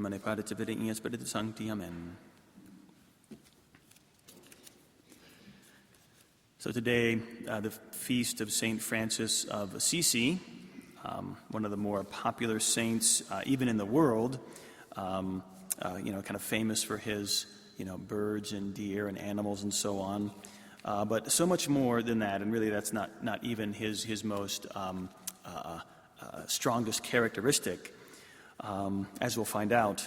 Mane Padre Tivere in Spiritu Sancti. Amen. So today, the feast of Saint Francis of Assisi, one of the more popular saints, even in the world, kind of famous for his, birds and deer and animals and so on. But so much more than that, and really that's not even his most strongest characteristic, as we'll find out.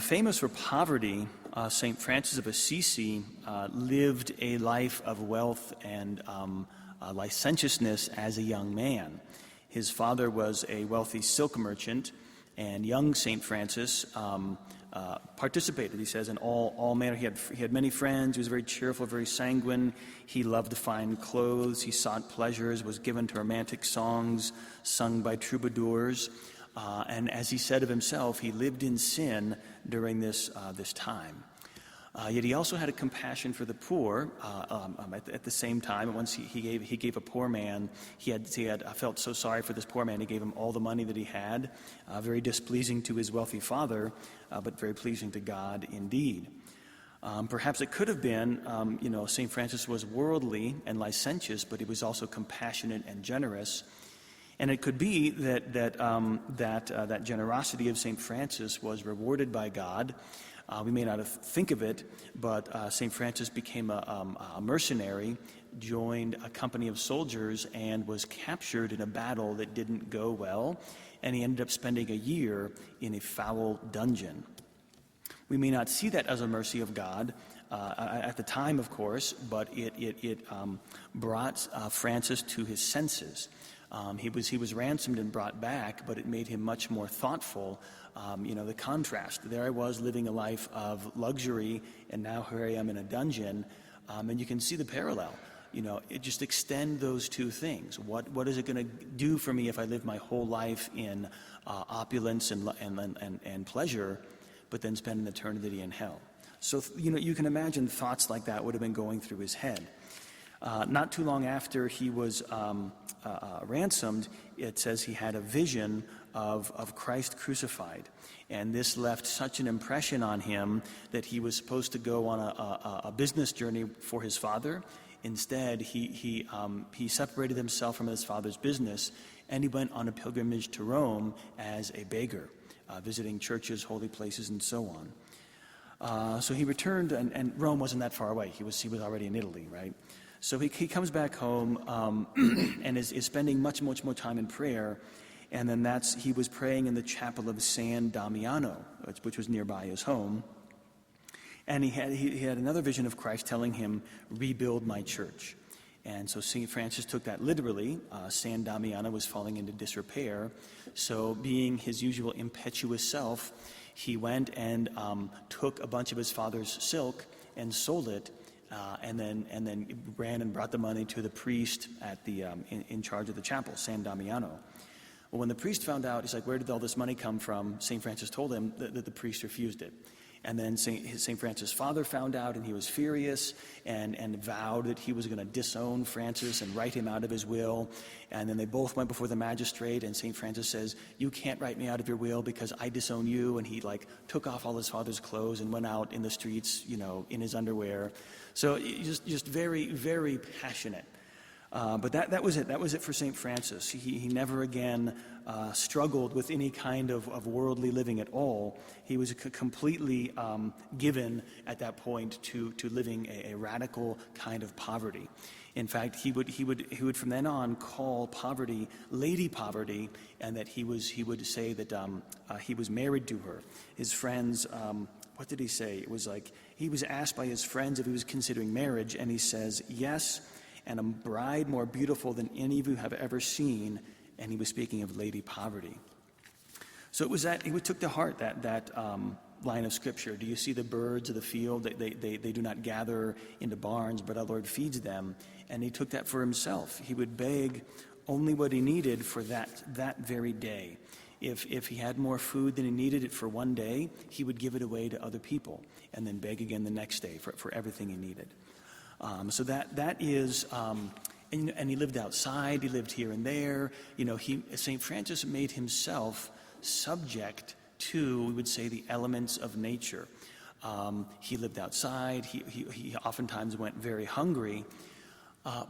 Famous for poverty, St. Francis of Assisi lived a life of wealth and licentiousness as a young man. His father was a wealthy silk merchant, and young St. Francis participated, he says, in all manner. He had many friends. He was very cheerful, very sanguine. He loved fine clothes. He sought pleasures, was given to romantic songs sung by troubadours. And as he said of himself, he lived in sin during this time. Yet he also had a compassion for the poor. At the same time, once he gave a poor man, he had felt so sorry for this poor man. He gave him all the money that he had, very displeasing to his wealthy father, but very pleasing to God indeed. Perhaps it could have been, St. Francis was worldly and licentious, but he was also compassionate and generous. And it could be that generosity of St. Francis was rewarded by God. We may not think of it, but St. Francis became a mercenary, joined a company of soldiers, and was captured in a battle that didn't go well, and he ended up spending a year in a foul dungeon. We may not see that as a mercy of God at the time, of course, but it brought Francis to his senses. He was ransomed and brought back, but it made him much more thoughtful. The contrast. There I was living a life of luxury, and now here I am in a dungeon. And you can see the parallel. Just extend those two things. What is it going to do for me if I live my whole life in opulence and pleasure, but then spend an eternity in hell? So, you can imagine thoughts like that would have been going through his head. Not too long after he was ransomed, it says he had a vision of Christ crucified. And this left such an impression on him that he was supposed to go on a business journey for his father. Instead, he separated himself from his father's business, and he went on a pilgrimage to Rome as a beggar, visiting churches, holy places, and so on. So he returned, and Rome wasn't that far away. He was already in Italy, right? So he comes back home and is spending much more time in prayer, and then he was praying in the chapel of San Damiano, which was nearby his home, and he had another vision of Christ telling him, "Rebuild my church." And so St. Francis took that literally. San Damiano was falling into disrepair, so being his usual impetuous self, he went and took a bunch of his father's silk and sold it. And then ran and brought the money to the priest at the in charge of the chapel, San Damiano. Well, when the priest found out, he's like, "Where did all this money come from?" St. Francis told him that the priest refused it. And then St. Francis' father found out, and he was furious and vowed that he was going to disown Francis and write him out of his will. And then they both went before the magistrate, and St. Francis says, "You can't write me out of your will because I disown you." And he took off all his father's clothes and went out in the streets, in his underwear. So just very, very passionate. But that was it. That was it for St. Francis. He never again struggled with any kind of worldly living at all. He was completely given at that point to living a radical kind of poverty. In fact, he would from then on call poverty Lady Poverty, and that he would say that he was married to her. His friends, what did he say? It was like he was asked by his friends if he was considering marriage, and he says, "Yes, and a bride more beautiful than any of you have ever seen," and he was speaking of Lady Poverty. So it was that he took to heart that line of Scripture. "Do you see the birds of the field? They do not gather into barns, but our Lord feeds them." And he took that for himself. He would beg only what he needed for that very day. If he had more food than he needed it for one day, he would give it away to other people, and then beg again the next day for everything he needed. So that is, and he lived outside, he lived here and there. St. Francis made himself subject to, we would say, the elements of nature. He lived outside. He oftentimes went very hungry.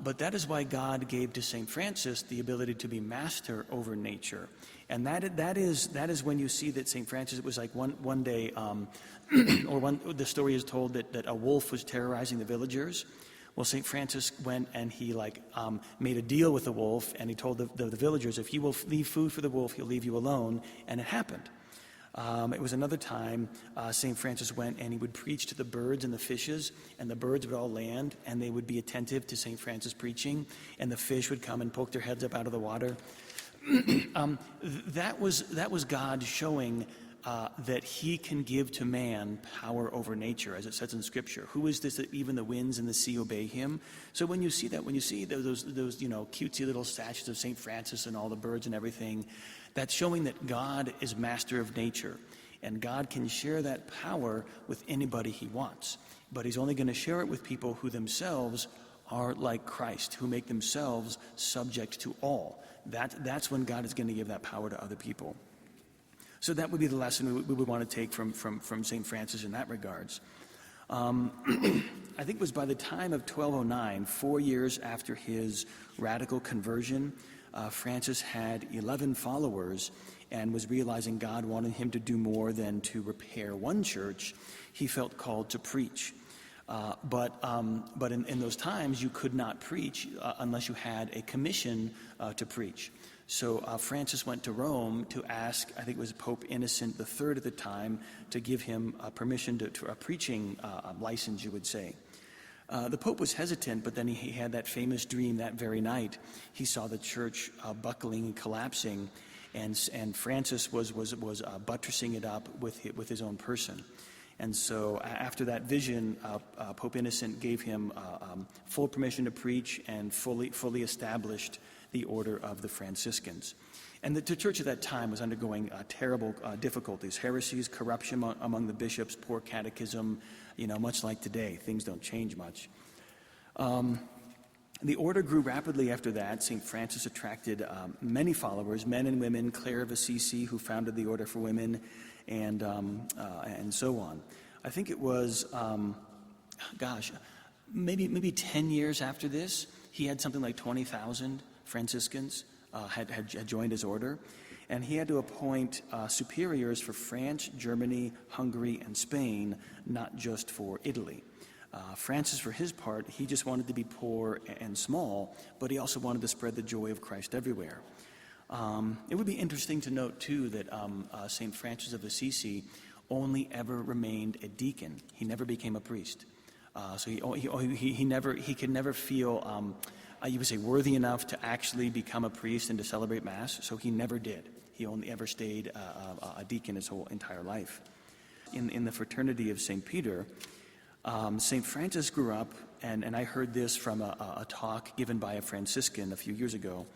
But that is why God gave to St. Francis the ability to be master over nature. And that is when you see that St. Francis, it was like one day, the story is told that a wolf was terrorizing the villagers. Well, St. Francis went and he made a deal with the wolf, and he told the villagers, if you will leave food for the wolf, he'll leave you alone. And it happened. It was another time St. Francis went and he would preach to the birds and the fishes, and the birds would all land and they would be attentive to St. Francis preaching, and the fish would come and poke their heads up out of the water. That was God showing that he can give to man power over nature, as it says in Scripture. Who is this that even the winds and the sea obey him? So when you see that, when you see those cutesy little statues of St. Francis and all the birds and everything, that's showing that God is master of nature, and God can share that power with anybody he wants. But he's only going to share it with people who themselves are like Christ, who make themselves subject to all. That's when God is going to give that power to other people. So that would be the lesson we would want to take from St. Francis in that regards. I think it was by the time of 1209, 4 years after his radical conversion, Francis had 11 followers and was realizing God wanted him to do more than to repair one church. He felt called to preach. But in those times, you could not preach unless you had a commission to preach. So Francis went to Rome to ask, I think it was Pope Innocent III at the time, to give him permission to a preaching license, you would say. The Pope was hesitant, but then he had that famous dream that very night. He saw the church buckling and collapsing, and Francis was buttressing it up with his own person. And so after that vision, Pope Innocent gave him full permission to preach and fully established the order of the Franciscans. And the church at that time was undergoing terrible difficulties, heresies, corruption among the bishops, poor catechism, much like today. Things don't change much. The order grew rapidly after that. St. Francis attracted many followers, men and women, Clare of Assisi, who founded the order for women, and so on. I think it was, maybe 10 years after this, he had something like 20,000 Franciscans had joined his order, and he had to appoint superiors for France, Germany, Hungary, and Spain, not just for Italy. Francis, for his part, he just wanted to be poor and small, but he also wanted to spread the joy of Christ everywhere. It would be interesting to note, too, that St. Francis of Assisi only ever remained a deacon. He never became a priest. So he could never feel, you would say, worthy enough to actually become a priest and to celebrate Mass, so he never did. He only ever stayed a deacon his whole entire life. In the fraternity of St. Peter, St. Francis grew up, and I heard this from a talk given by a Franciscan a few years ago.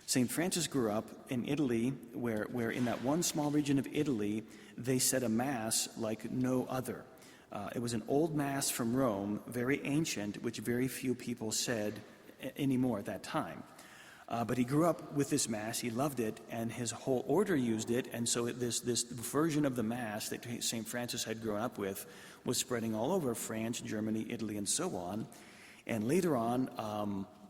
St. Francis grew up in Italy, where in that one small region of Italy, they said a Mass like no other. It was an old Mass from Rome, very ancient, which very few people said anymore at that time. But he grew up with this Mass, he loved it, and his whole order used it, and so this version of the Mass that St. Francis had grown up with was spreading all over France, Germany, Italy, and so on. And later on,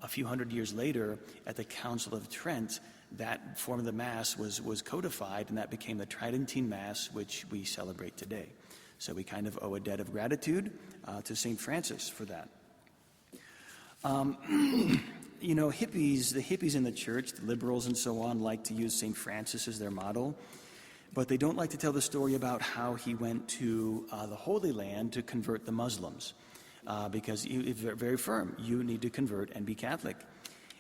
a few hundred years later, at the Council of Trent, that form of the Mass was codified, and that became the Tridentine Mass, which we celebrate today. So we kind of owe a debt of gratitude to St. Francis for that. The hippies in the church, the liberals and so on, like to use St. Francis as their model, but they don't like to tell the story about how he went to the Holy Land to convert the Muslims, because he's very firm. You need to convert and be Catholic.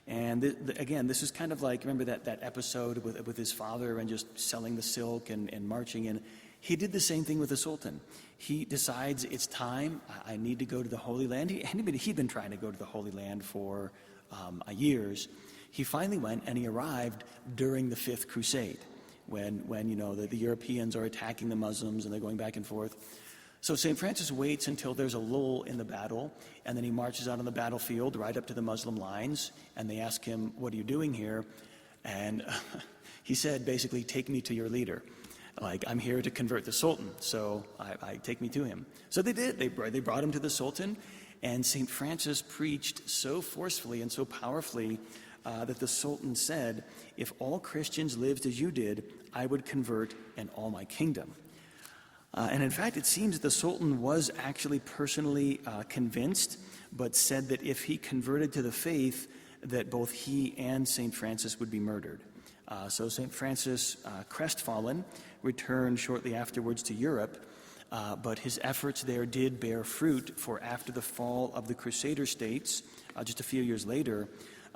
And again, this is kind of like, remember that episode with his father and just selling the silk and marching in? He did the same thing with the Sultan. He decides it's time, I need to go to the Holy Land. He'd been trying to go to the Holy Land for years. He finally went, and he arrived during the Fifth Crusade, when the Europeans are attacking the Muslims and they're going back and forth. So St. Francis waits until there's a lull in the battle, and then he marches out on the battlefield right up to the Muslim lines, and they ask him, "What are you doing here?" And he said, basically, "Take me to your leader." Like, I'm here to convert the Sultan, so I take me to him. So they did. They brought him to the Sultan, and St. Francis preached so forcefully and so powerfully that the Sultan said, if all Christians lived as you did, I would convert and all my kingdom. And in fact, it seems that the Sultan was actually personally convinced, but said that if he converted to the faith, that both he and St. Francis would be murdered. So St. Francis, crestfallen, returned shortly afterwards to Europe, but his efforts there did bear fruit, for after the fall of the Crusader states, just a few years later,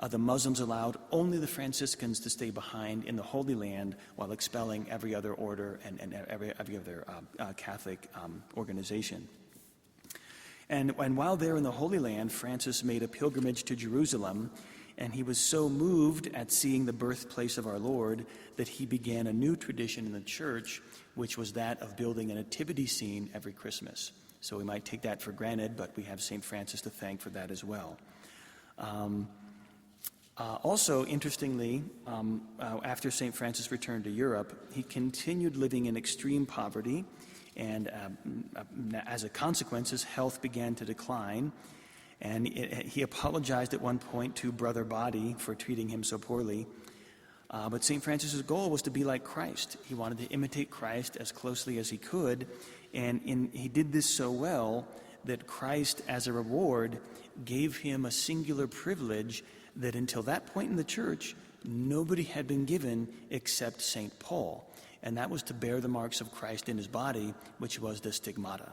the Muslims allowed only the Franciscans to stay behind in the Holy Land while expelling every other order and every other Catholic organization. And while there in the Holy Land, Francis made a pilgrimage to Jerusalem, and he was so moved at seeing the birthplace of our Lord that he began a new tradition in the church, which was that of building a nativity scene every Christmas. So we might take that for granted, but we have St. Francis to thank for that as well. Also, interestingly, after St. Francis returned to Europe, he continued living in extreme poverty, and as a consequence, his health began to decline. And he apologized at one point to Brother Body for treating him so poorly. But St. Francis's goal was to be like Christ. He wanted to imitate Christ as closely as he could, and he did this so well that Christ, as a reward, gave him a singular privilege that until that point in the church, nobody had been given except St. Paul, and that was to bear the marks of Christ in his body, which was the stigmata.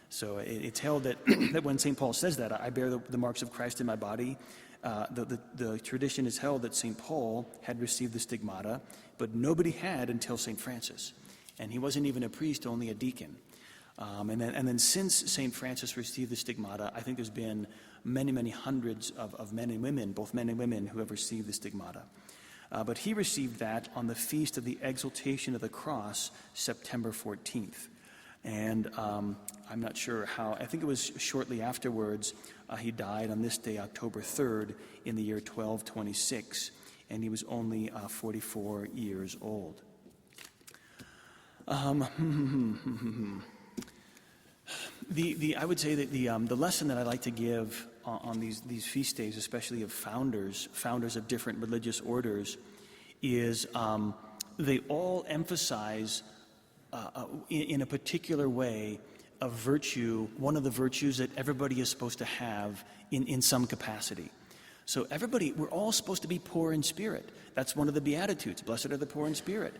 So it's held that, that when St. Paul says that, I bear the marks of Christ in my body, the tradition is held that St. Paul had received the stigmata, but nobody had until St. Francis. And he wasn't even a priest, only a deacon. And then since St. Francis received the stigmata, I think there's been many hundreds of men and women, both men and women, who have received the stigmata. But he received that on the Feast of the Exaltation of the Cross, September 14th. And I'm not sure how, I think it was shortly afterwards, he died on this day, October 3rd, in the year 1226, and he was only 44 years old. I would say that the lesson that I like to give on these feast days, especially of founders of different religious orders, is they all emphasize in a particular way a virtue, one of the virtues that everybody is supposed to have in some capacity. So we're all supposed to be poor in spirit. That's one of the Beatitudes. Blessed are the poor in spirit.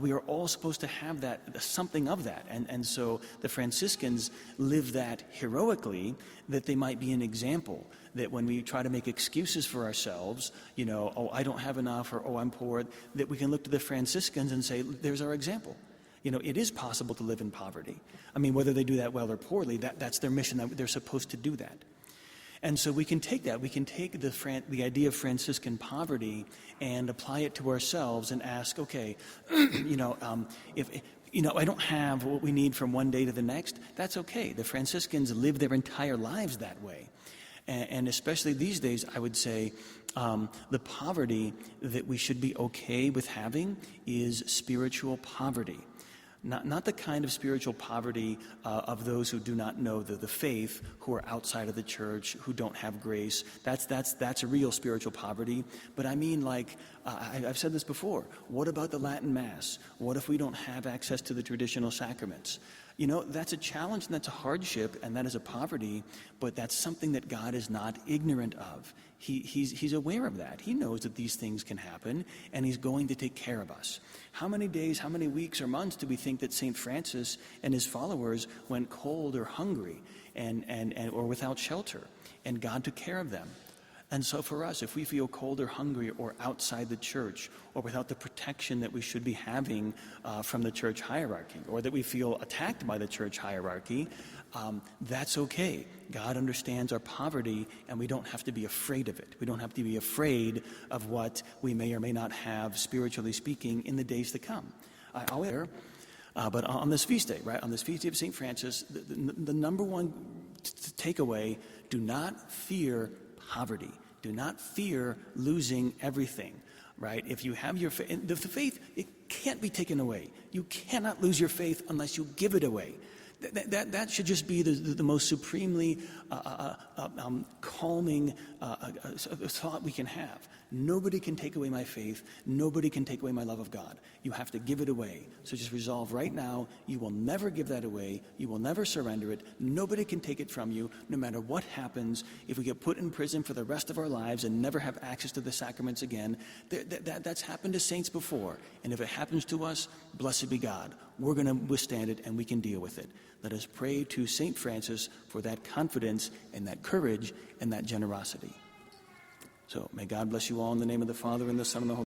We are all supposed to have that, something of that. And so the Franciscans live that heroically, that they might be an example, that when we try to make excuses for ourselves, oh, I don't have enough, or oh, I'm poor, that we can look to the Franciscans and say, there's our example. It is possible to live in poverty. I mean, whether they do that well or poorly, that's their mission, that they're supposed to do that. And so we can take that. We can take the idea of Franciscan poverty and apply it to ourselves and ask, okay, if I don't have what we need from one day to the next, that's okay. The Franciscans live their entire lives that way. And especially these days, I would say the poverty that we should be okay with having is spiritual poverty. Not the kind of spiritual poverty of those who do not know the faith, who are outside of the church, who don't have grace. That's a real spiritual poverty. But I mean, like, I've said this before. What about the Latin Mass? What if we don't have access to the traditional sacraments? That's a challenge and that's a hardship and that is a poverty, but that's something that God is not ignorant of. He's aware of that. He knows that these things can happen, and he's going to take care of us. How many days, how many weeks or months do we think that St. Francis and his followers went cold or hungry or without shelter, and God took care of them? And so for us, if we feel cold or hungry or outside the church or without the protection that we should be having from the church hierarchy, or that we feel attacked by the church hierarchy, that's okay. God understands our poverty, and we don't have to be afraid of it. We don't have to be afraid of what we may or may not have, spiritually speaking, in the days to come. But on this feast day, right, on this feast day of St. Francis, the number one takeaway, do not fear poverty. Do not fear losing everything, right? If you have the faith, it can't be taken away. You cannot lose your faith unless you give it away. That should just be the most supremely calming thought we can have. Nobody can take away my faith. Nobody can take away my love of God. You have to give it away. So just resolve right now, you will never give that away. You will never surrender it. Nobody can take it from you, no matter what happens. If we get put in prison for the rest of our lives and never have access to the sacraments again, that's happened to saints before. And if it happens to us, blessed be God. We're going to withstand it and we can deal with it. Let us pray to St. Francis for that confidence and that courage and that generosity. So may God bless you all in the name of the Father, and the Son, and the Holy Spirit.